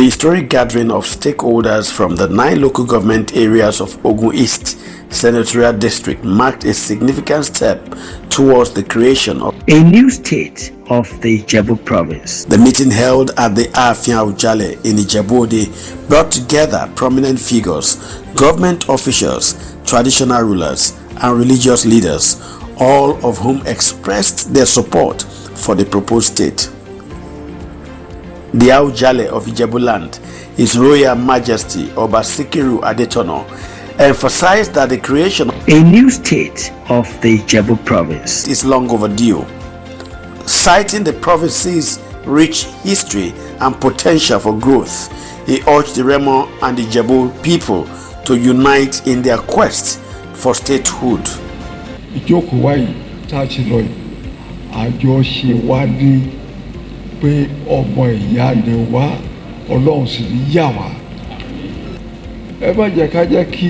The historic gathering of stakeholders from the 9 local government areas of Ogun East Senatorial District marked a significant step towards the creation of a new state of the Ijebu province. The meeting held at the Awujale in Ijebu brought together prominent figures, government officials, traditional rulers, and religious leaders, all of whom expressed their support for the proposed state. The Awujale of Ijebu land, His Royal Majesty Oba Sikiru Adetono, emphasized that the creation of a new state of the Ijebu province is long overdue. Citing the province's rich history and potential for growth, he urged the Remo and the Ijebu people to unite in their quest for statehood. Pé ọmọ ìyá ni wá, Ọlọ́run sì ní yà wá. Ẹ má jẹ́ ká jẹ́ kí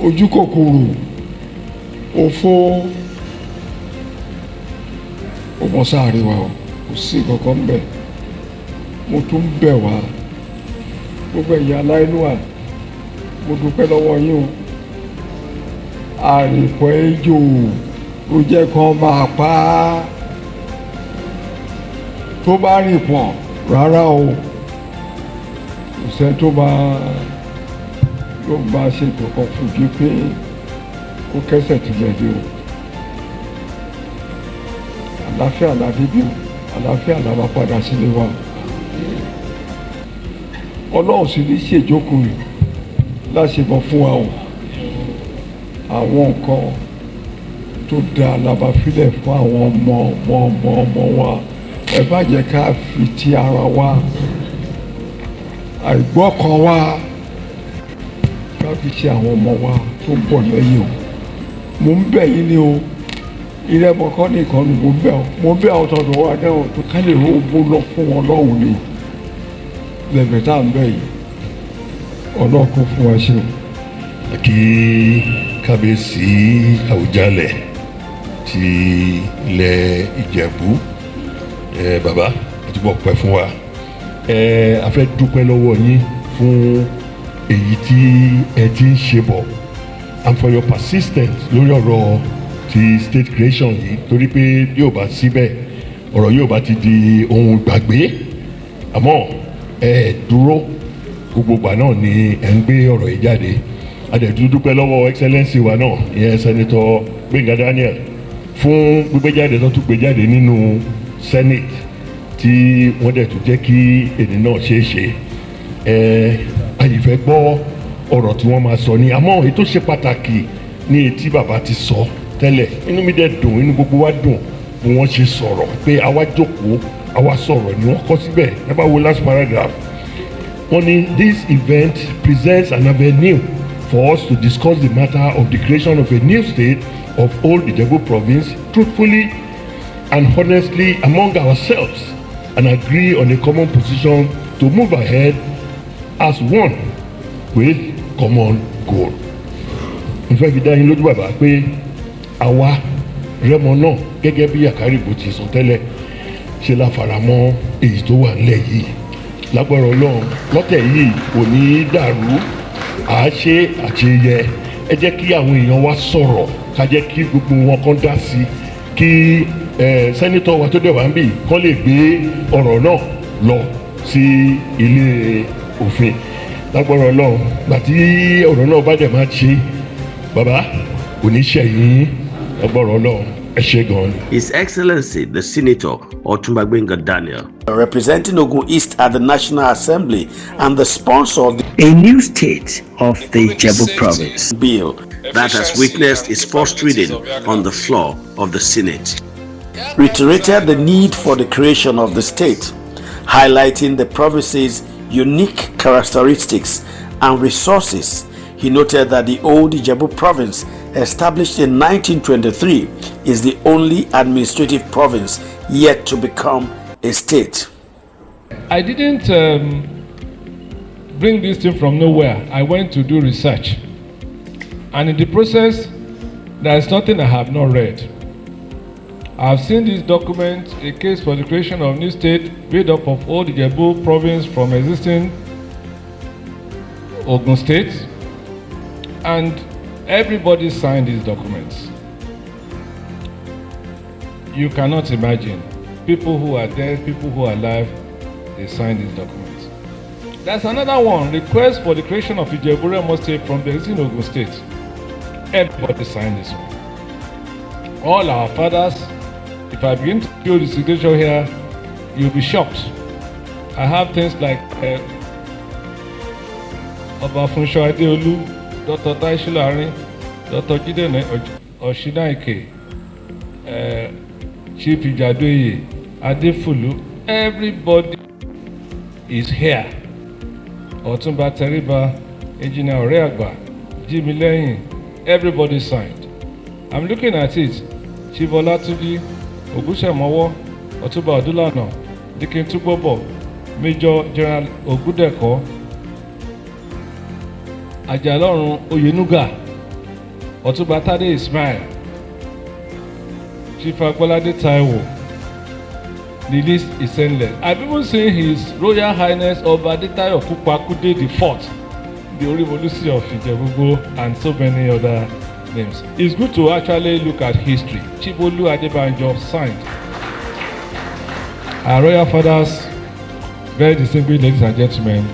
ojú kòkòrò òfò ọmọ sáré wa o, kò sí kankan bẹ́ẹ̀. Mo tún bẹ̀ wá gbogbo ẹ̀yà aláìlúwà, mo dúpẹ́ lọ́wọ́ yín o. Àrìpọ̀ ejò ló jẹ́ kán máa pa á. Tó bá rìn pọ̀ rárá o, kò sẹ́ tó bá ṣe kankan fún bí pé kó kẹ́sẹ̀ tilẹ̀ dé o. Àlàáfíà la bíbí o, àlàáfíà la máa padà sílé wa. Ọlọ́run sì ní ṣèjókòó yìí láṣepọ̀ fún wa o. Àwọn nǹkan tó dáa la bá filẹ̀ fún àwọn ọmọ wa. Ẹ má jẹ́ ká fi ti ara wa àìgbọ́kàn wa ká fi ṣe àwọn ọmọ wa tó ń bọ̀ lẹ́yìn o. Mo ń bẹ̀ yín ni o, ilé ẹ̀kọ́ nìkan ni mo bẹ̀ ọ́ tọ̀dọ̀ wa náà tó ká lè rówó lọ fún wọn lọ́hùn ni lẹ́gbẹ̀ẹ́ tá à ń bẹ̀ yìí ọlọ́kùn fún wa ṣe o. Kí kábíyèsí Awujale ti ilẹ̀ Ìjẹ̀bú. Bàbá àtúbọ̀ pẹ́ fún wa, a fẹ́ dúpẹ́ lọ́wọ́ yín fún èyí tí ẹ ti ń ṣe bọ̀ and for your persistence lórí ọ̀rọ̀ ti state creation yìí, torí pé yóò bá síbẹ̀ ọ̀rọ̀ yóò bá ti di ohun gbàgbé, àmọ́ dúró gbogbo ìgbà náà ni ẹ ń gbé ọ̀rọ̀ yìí jáde. A dẹ̀ tún dúpẹ́ lọ́wọ́ excellency wa náà, ìyẹn Senator Gbénga Daniel, fún gbígbéjáde tó tún gbé jáde nínú Senate tí wọ́n dẹ̀ tún jẹ́ kí èdè náà ṣeé ṣe. Àyìnfẹ́ gbọ́ ọ̀rọ̀ tí wọ́n máa sọ ni, àmọ́ èyí tó ṣe pàtàkì ní etí bàbá ti sọ tẹ́lẹ̀. Inú mi dẹ̀ dùn, inú gbogbo wa dùn bí wọ́n ṣe sọ̀rọ̀ pé àwa jókòó àwa sọ̀rọ̀ ni wọ́n kọ́ síbẹ̀. Ẹ bá wo last paragraph, wọ́n ní this event presents an avenue for us to discuss the matter of the creation of a new state of Old Ijebu province truthfully and honestly among ourselves and agree on a common position to move ahead as one with common goal. N fẹ́ fi dá yín lójú bàbá pé àwa Rẹ́mọ náà gẹ́gẹ́ bí Akarigbo ti sọ tẹ́lẹ̀ ṣe la fara mọ́ èyí tó wà nílẹ̀ yìí. Lágbára Ọlọ́run lọ́tẹ̀ yìí kò ní í dàrú, àṣe àṣeyẹ. Ẹ jẹ́ kí àwọn èèyàn wa sọ̀rọ̀, ká jẹ́ kí gbogbo wọn kan dá sí kí sẹ́nitọ̀ wa tó dẹ̀ wá ń bì kán lè gbé ọ̀rọ̀ náà lọ sí ilé òfin. Lágbára Ọlọ́run gbàtí ọ̀rọ̀ náà bá dẹ̀ máa ṣe bàbá kò ní ṣẹ̀yìn. Lágbára Ọlọ́run ẹ ṣé gan. His Excellency the Senator Otunba Gbénga Daniel, representing Ogun East at the National Assembly and the sponsor of a new state of the Ijebu province bill that has witnessed its first reading on the floor of the Senate, reiterated the need for the creation of the state, highlighting the province's unique characteristics and resources. He noted that the old Ijebu province, established in 1923, is the only administrative province yet to become a state. I didn't bring this thing from nowhere. I went to do research, and in the process, there is nothing I have not read. I've seen this document, a case for the creation of new state made up of old Ijebu province from existing Ogun State, and everybody signed these documents. You cannot imagine. People who are dead, people who are alive, they signed these documents. There's another one, request for the creation of Ijebu Remo State from the existing Ogun State. Everybody signed this one. All our fathers, if I begin to show the signature here, you'll be shocked. I have things like Oba Funsho Adeolu, Dr. Taishularin, Dr. Jide Oshinaike, Chief Ijadoye, Adefulu, everybody is here. Otunba Teriba, Engineer Oreagba, Jimmy Leyin, everybody signed. I'm looking at it. Chief Olatuji, Ogushemowo, Otuba Odulana, Dikin Tubobo, Major General Ogudeko, Ajalorun Oyenuga, Otuba Tade Ismail, Chief Agbolade Taiwo. The list is endless. I've even seen His Royal Highness Oba Adetayo Kupakude IV, the Orivolusi of Ijebu, and so many other names. It's good to actually look at history. Chibolu Adebanjo signed. Our royal fathers, very distinguished ladies and gentlemen,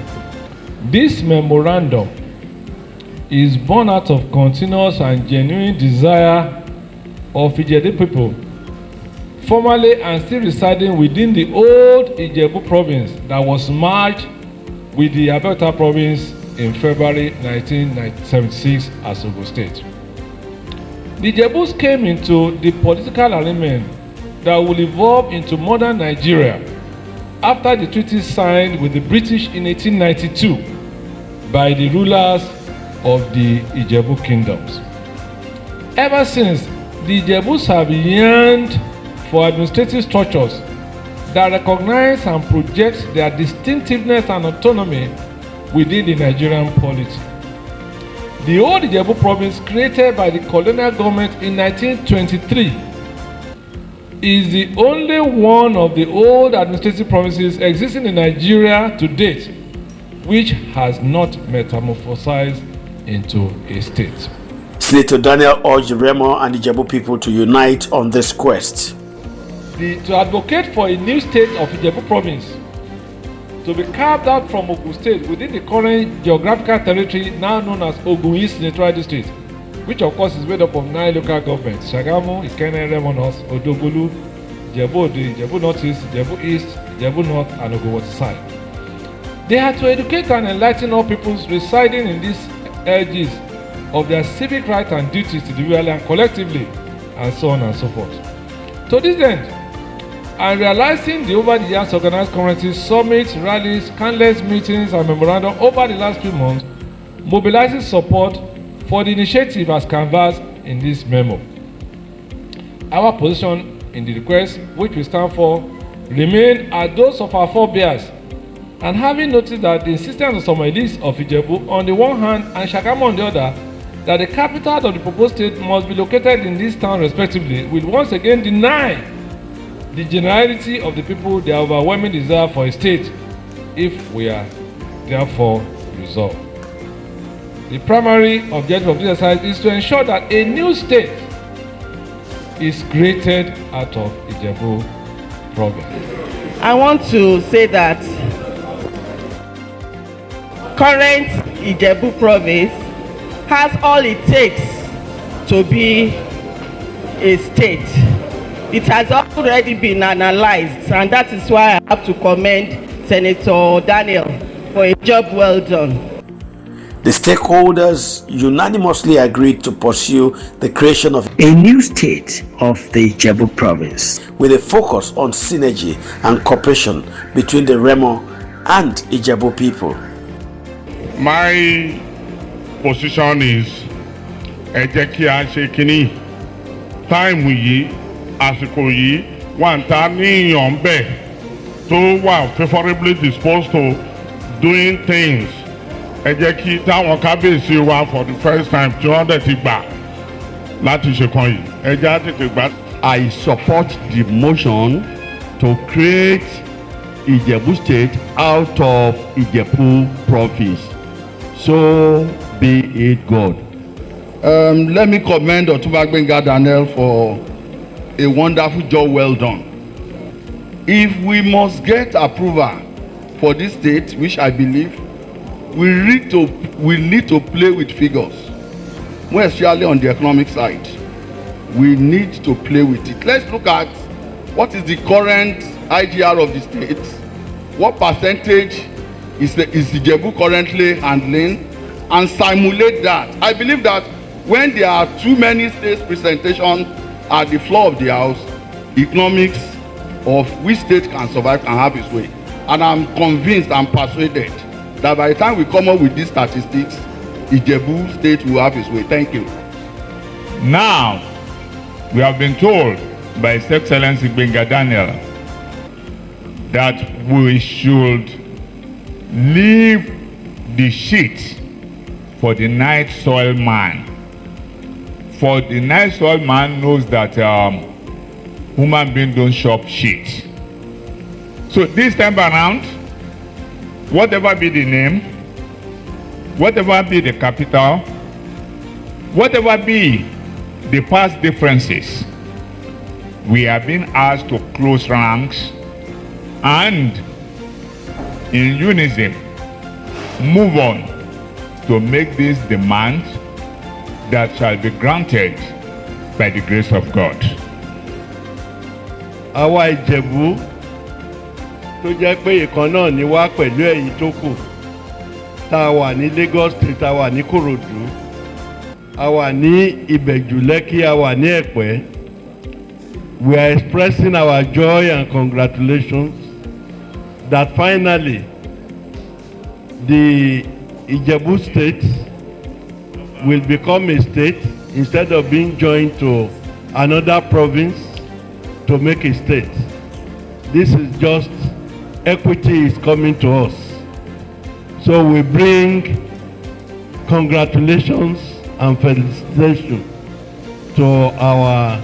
this memorandum is born out of continuous and genuine desire of Ijebu people, formerly and still residing within the old Ijebu province that was merged with the Abeokuta province in February 1976 as Ogun State. The Ijebus came into the political arrangement that will evolve into modern Nigeria after the treaty signed with the British in 1892 by the rulers of the Ijebu kingdoms. Ever since, the Ijebus have yearned for administrative structures that recognize and project their distinctiveness and autonomy within the Nigerian polity. The old Ijebu province, created by the colonial government in 1923, is the only one of the old administrative provinces existing in Nigeria to date which has not metamorphosized into a state. Senator Daniel urged Remo and Ijebu people to unite on this quest. To advocate for a new state of Ijebu province to be carved out from Ogun State within the current geographical territory now known as Ogun East Senatorial District, which of course is made up of 9 local governments: Shagamu, Ikenne, Remo North, Odogulu, Ijebu Ode, Ijebu North East, Ijebu East, Ijebu North, and Ogun West side. They had to educate and enlighten all peoples residing in these edges of their civic rights and duties to the real land collectively, and so on and so forth. To this end, and realizing the over the years organized conferences, summits, rallies, countless meetings, and memorandum over the last few months, mobilizing support for the initiative as canvassed in this memo. Our position in the request, which we stand for, remain as those of our forebears, and having noticed that the insistence of some elites of Ijebu on the one hand and Shagamu on the other, that the capital of the proposed state must be located in this town respectively, will once again deny the generality of the people their overwhelming desire for a state, if we are therefore resolved. The primary objective of this exercise is to ensure that a new state is created out of Ijebu province. I want to say that current Ijebu province has all it takes to be a state. It has already been analyzed, and that is why I have to commend Senator Daniel for a job well done. The stakeholders unanimously agreed to pursue the creation of a new state of the Ijebu province with a focus on synergy and cooperation between the Remo and Ijebu people. My position is ẹ jẹ́ kí a ṣe kínní táìmù yìí àsìkò yìí wà ń ta níyàn bẹ́ẹ̀ tó wà favourably disposed to doing things. Ẹ jẹ́ kí táwọn kábíyèsí wa for the first time tí wọ́n dẹ̀ ti gbà láti ṣe kan yìí ẹ jẹ́ á tètè gbà. I support the motion to create Ijebu State out of Ijebu Province. So be it God. Let me commend Otunba Gbenga Daniel for a wonderful job well done. If we must get approval for this state, which I believe, we need to play with figures, more especially on the economic side. We need to play with it. Let's look at what is the current IGR of the state, what percentage is Ijebu currently handling, and simulate that. I believe that when there are too many states presentation at the floor of the house, economics of which state can survive can have its way. And I'm convinced and persuaded that by the time we come up with these statistics, Ijebu State will have its way. Thank you. Now, we have been told by His Excellency Gbenga Daniel that we should leave the sheet for the night soil man. For the night soil man knows that human beings don't shop shit. So this time around, whatever be the name, whatever be the capital, whatever be the past differences, we have been asked to close ranks and in unison move on to make this demand that shall be granted by the grace of God. Àwa Ìjẹ̀bú tó jẹ́ pé ìkan náà ni wá pẹ̀lú ẹ̀yin tó kù tá a wà ní Lagos State, tá a wà ní Kòròdú, a wà ní Ìbẹ̀jú Lẹ́kì, a wà ní Ẹ̀pẹ́. We are expressing our joy and congratulations that finally the Ijebu State will become a state instead of being joined to another province to make a state. This is just equity is coming to us. So we bring congratulations and felicitation to our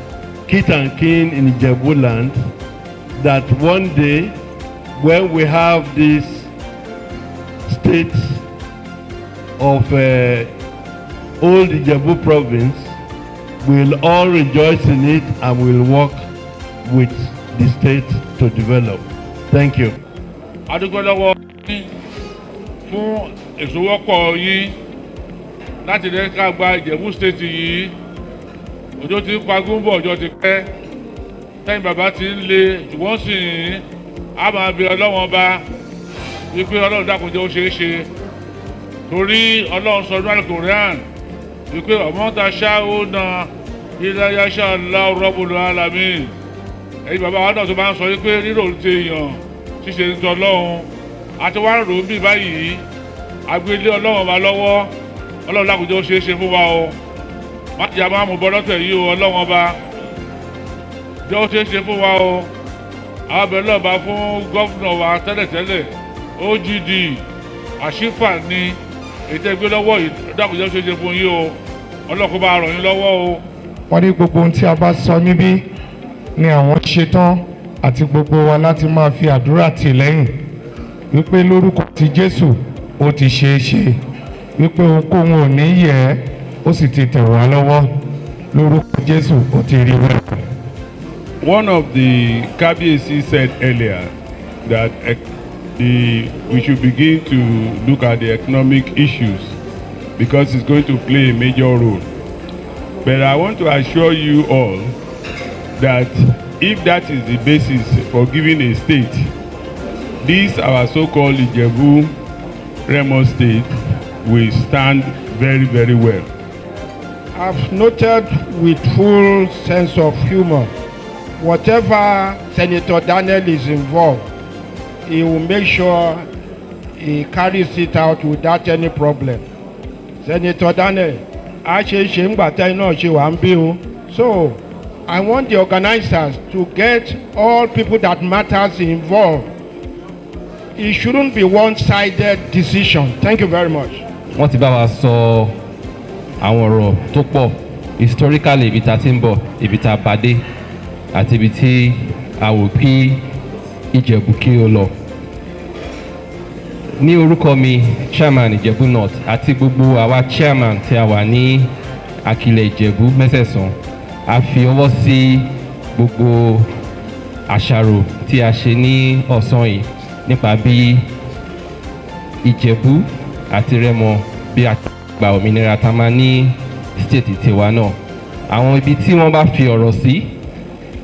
kith and kin in Ijebu land that one day when we have this state of old Ijebu province, we'll all rejoice in it and we'll work with the state to develop. Thank you. Adúgbò lọ́wọ́ fún ìṣòwòpọ̀ yín láti lè ká gba Ìjẹ̀bú State yìí. Ọjọ́ tí pagún bọ̀ ọjọ́ ti pẹ́. Tẹ́yìn bàbá ti ń le ṣùgbọ́n sì ń á máa bẹ Ọlọ́run bá wípé Ọlọ́run dákun jẹ́ ó ṣeé ṣe. Torí Ọlọ́run sọ ní Al-Qur'an wípé ọmọ ta ṣá ó na ilé yáṣá Allahu Rabbul Alamin. Ẹ̀yin bàbá wa náà tó máa ń sọ wípé rírò ti èèyàn ṣíṣe ń tọ́ Ọlọ́run. Àti wá rò ó bí báyìí agbélé Ọlọ́run ọba lọ́wọ́ Ọlọ́run dákun jẹ́ ó ṣeé ṣe fún wa o. Má ti yà máa mú bọ́ lọ́tẹ̀ yìí o Ọlọ́run ọba jẹ́ ó ṣeé ṣe fún wa o. Àwọn abẹ́rẹ́ ọba fún gọ́fúnà wa tẹ́lẹ̀tẹ́lẹ̀ OGD àṣìfà ni ètò ẹgbẹ́ lọ́wọ́ yìí dákun jẹ́ ó ṣeé ṣe fún yín o. Ọlọ́run bá ràn yín lọ́wọ́ o. Wọ́n ní gbogbo ohun tí a bá sọ níbí ni àwọn ṣetán àti gbogbo wa láti máa fi àdúrà tì lẹ́yìn wípé lórúkọ ti Jésù ó ti ṣeé ṣe wípé ohunkóhun ò ní yẹ̀ ẹ́ ó sì ti tẹ̀ wá lọ́wọ́ lórúkọ Jésù ó ti rí wẹ̀. One of the Kabiyesi said earlier that we should begin to look at the economic issues because it's going to play a major role. But I want to assure you all that if that is the basis for giving a state, this our so-called Ijebu Remo state will stand very, very well. I've noted with full sense of humor, whatever Senator Daniel is involved, he will make sure he carries it out without any problem. Senator Daniel, so I want the organizers to get all people that matters involved. It shouldn't be one-sided decision. Thank you very much. Wọ́n ti bá wa sọ àwọn ọ̀rọ̀ tó pọ̀ historically ibi tá ti ń bọ̀ ibi tá bá dé àti ibi tí a wò pé Ìjẹ̀bú kí ó lọ. Ní orúkọ mi chairman Ìjẹ̀bú North àti gbogbo àwa chairman tí a wà ní Akilẹ̀ Ìjẹ̀bú mẹ́sẹ̀sán, a fi ọwọ́ sí gbogbo àṣàrò tí a ṣe ní ọ̀sán yìí nípa bí Ìjẹ̀bú àti Rẹ́mọ bí a gba òmìnira tá máa ní state tiwa náà. Àwọn ibi tí wọ́n bá fi ọ̀rọ̀ sí,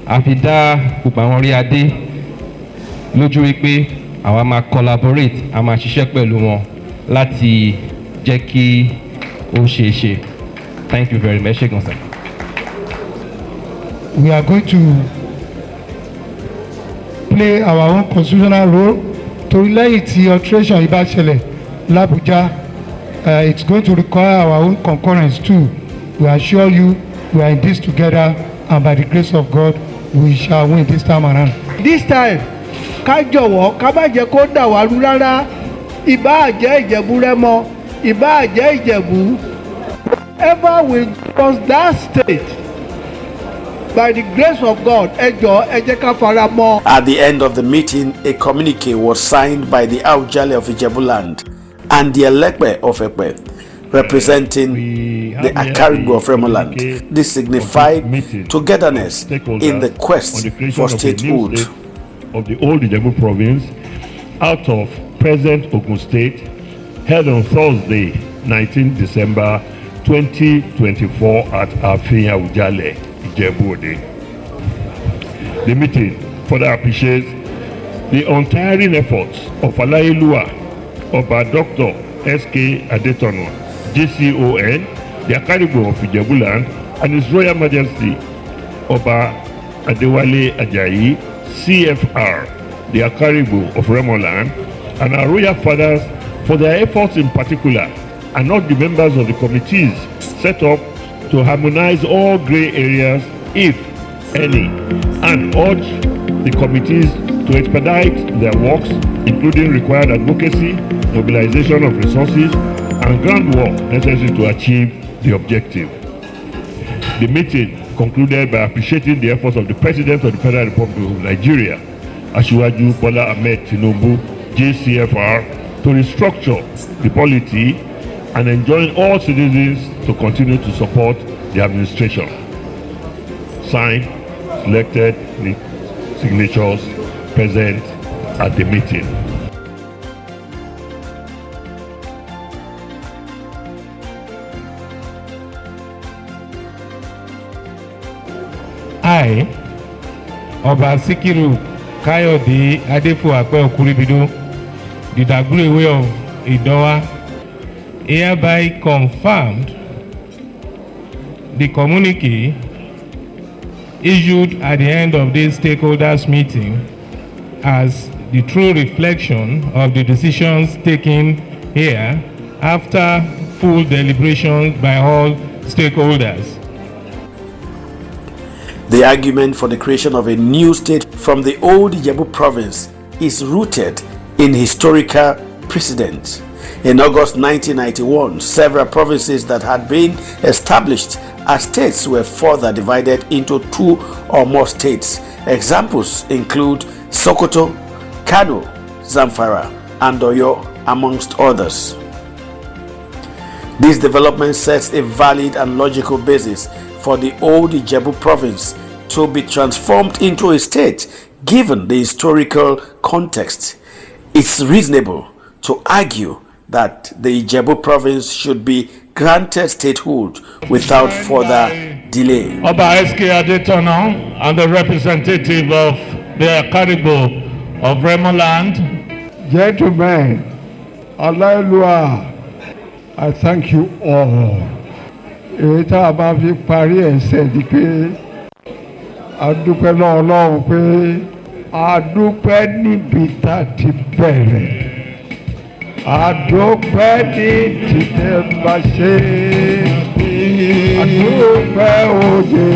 a fi dá gbogbo àwọn orí adé lójú wípé àwa máa collaborate, a máa ṣiṣẹ́ pẹ̀lú wọn láti jẹ́ kí ó ṣeé ṣe. Thank you very much. We are going to play our own constitutional role. Torí lẹ́yìn tí alteration yìí bá ṣẹlẹ̀ l'Abuja, it's going to require our own concurrence too. We assure you we are in this together, and by the grace of God we shall win this time around. This time ká jọ̀wọ́ ká má jẹ́ kó dà wá rú rárá. Ìbáà jẹ́ Ìjẹ̀bú Rẹ́mọ, ìbáà jẹ́ Ìjẹ̀bú, whoever will cross that state, by the grace of God, ẹ jọ̀ọ́ ẹ jẹ́ ká fara mọ́. At the end of the meeting, a communique was signed by the Awujale of Ijebu land and the Elekpe of Ekpe, representing the Akarigbo of Remo land. This signified togetherness in the quest for statehood of the old Ijebu province out of present Ogun State, held on Thursday, 19 December 2024 at Afin Awujale, Ijebu. The meeting further appreciates the untiring efforts of Alailua, Oba Dr. S.K. Adetono, JCON, the Akarigbo of Ijebu land, and His Royal Majesty Oba Adewale Ajayi, CFR, the Akarigbo of Remo land, and our royal fathers for their efforts in particular, and not the members of the committees set up to harmonize all grey areas, if any, and urge the committees to expedite their works, including required advocacy, mobilization of resources, and groundwork necessary to achieve the objective. The meeting concluded by appreciating the efforts of the President of the Federal Republic of Nigeria, Asiwaju Bola Ahmed Tinubu, JCFR, to restructure the polity and enjoin all citizens to continue to support the administration. Signed, selected the signatures present at the meeting. I, Oba Sikiru Kayode Adefuape Okuribido, the Dagburewe of Idowa, hereby confirmed the communique issued at the end of this stakeholders meeting as the true reflection of the decisions taken here after full deliberation by all stakeholders. The argument for the creation of a new state from the old Ijebu province is rooted in historical precedent. In August 1991, several provinces that had been established as states were further divided into 2 or more states. Examples include Sokoto, Kano, Zamfara, and Oyo, amongst others. This development sets a valid and logical basis for the old Ijebu province to be transformed into a state given the historical context. It's reasonable to argue that the Ijebu province should be granted statehood without further delay. Oba S.K. Adetono and the representative of the Akarigbo of Remo land. Gentlemen, Alailua, I thank you all. Èyí tá a bá fi parí ẹ̀sẹ̀ di pé a dúpẹ́ lọ́wọ́ Ọlọ́run pé a dúpẹ́ níbi tá a ti bẹ̀rẹ̀. A dúpẹ́ ní títẹ̀ bá ṣe. A dúpẹ́ òye.